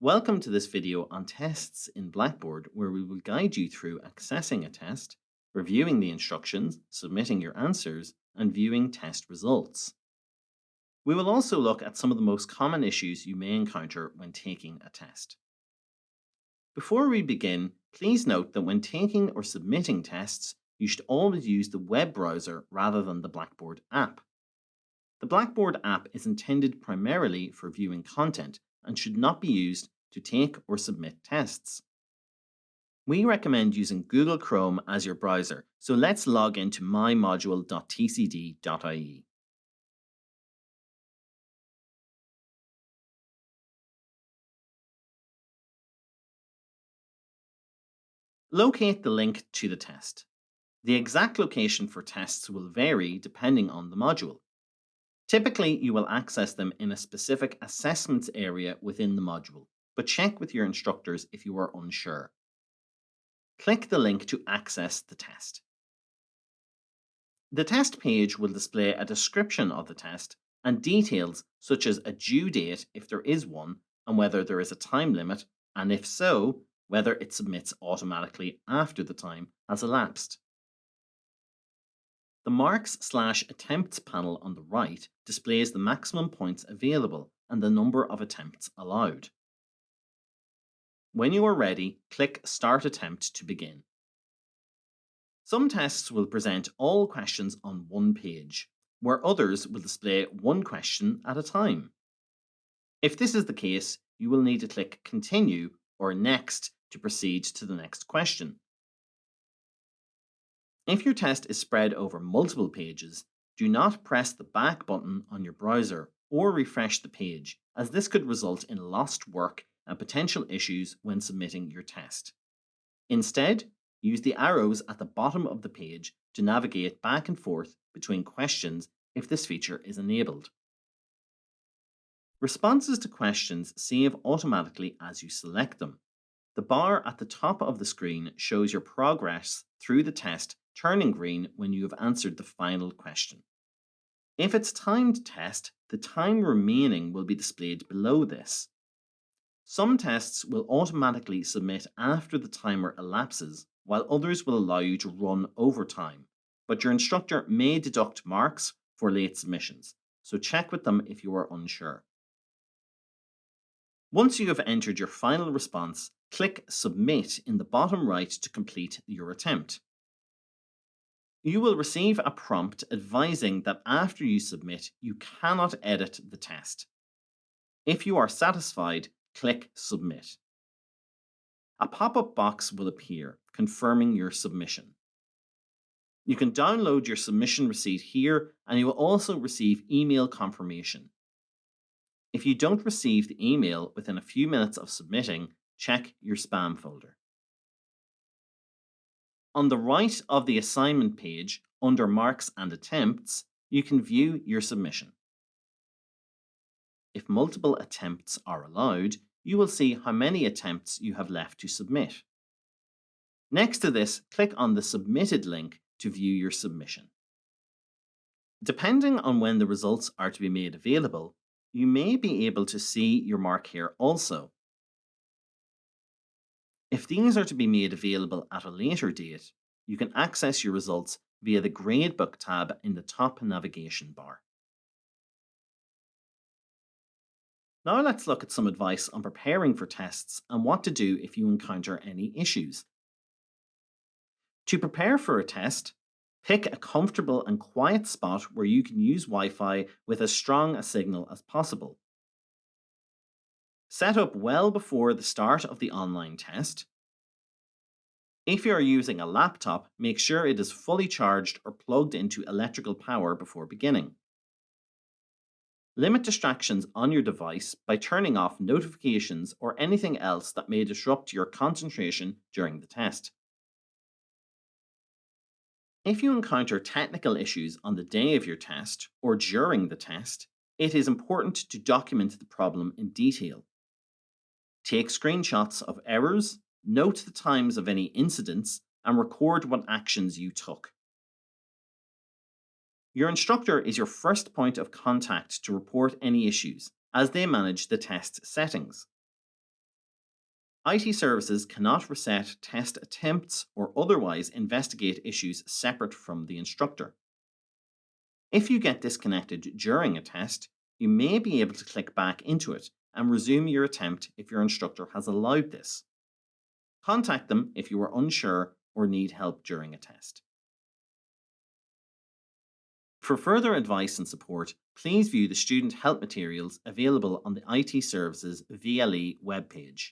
Welcome to this video on tests in Blackboard, where we will guide you through accessing a test, reviewing the instructions, submitting your answers, and viewing test results. We will also look at some of the most common issues you may encounter when taking a test. Before we begin, please note that when taking or submitting tests, you should always use the web browser rather than the Blackboard app. The Blackboard app is intended primarily for viewing content and should not be used to take or submit tests. We recommend using Google Chrome as your browser, so let's log into mymodule.tcd.ie. Locate the link to the test. The exact location for tests will vary depending on the module. Typically, you will access them in a specific assessments area within the module, but check with your instructors if you are unsure. Click the link to access the test. The test page will display a description of the test and details such as a due date if there is one, and whether there is a time limit, and if so, whether it submits automatically after the time has elapsed. The marks/attempts panel on the right displays the maximum points available and the number of attempts allowed. When you are ready, click Start Attempt to begin. Some tests will present all questions on one page, where others will display one question at a time. If this is the case, you will need to click Continue or Next to proceed to the next question. If your test is spread over multiple pages, do not press the back button on your browser or refresh the page, as this could result in lost work and potential issues when submitting your test. Instead, use the arrows at the bottom of the page to navigate back and forth between questions if this feature is enabled. Responses to questions save automatically as you select them. The bar at the top of the screen shows your progress through the test, turning green when you have answered the final question. If it's timed test, the time remaining will be displayed below this. Some tests will automatically submit after the timer elapses, while others will allow you to run over time, but your instructor may deduct marks for late submissions, so check with them if you are unsure. Once you have entered your final response, click Submit in the bottom right to complete your attempt. You will receive a prompt advising that after you submit, you cannot edit the test. If you are satisfied, click Submit. A pop-up box will appear, confirming your submission. You can download your submission receipt here, and you will also receive email confirmation. If you don't receive the email within a few minutes of submitting, check your spam folder. On the right of the assignment page, under Marks and Attempts, you can view your submission. If multiple attempts are allowed, you will see how many attempts you have left to submit. Next to this, click on the Submitted link to view your submission. Depending on when the results are to be made available, you may be able to see your mark here also. If these are to be made available at a later date, you can access your results via the Gradebook tab in the top navigation bar. Now let's look at some advice on preparing for tests and what to do if you encounter any issues. To prepare for a test, pick a comfortable and quiet spot where you can use Wi-Fi with as strong a signal as possible. Set up well before the start of the online test. If you are using a laptop, make sure it is fully charged or plugged into electrical power before beginning. Limit distractions on your device by turning off notifications or anything else that may disrupt your concentration during the test. If you encounter technical issues on the day of your test or during the test, it is important to document the problem in detail. Take screenshots of errors, note the times of any incidents, and record what actions you took. Your instructor is your first point of contact to report any issues, as they manage the test settings. IT services cannot reset test attempts or otherwise investigate issues separate from the instructor. If you get disconnected during a test, you may be able to click back into it and resume your attempt if your instructor has allowed this. Contact them if you are unsure or need help during a test. For further advice and support, please view the student help materials available on the IT Services VLE webpage.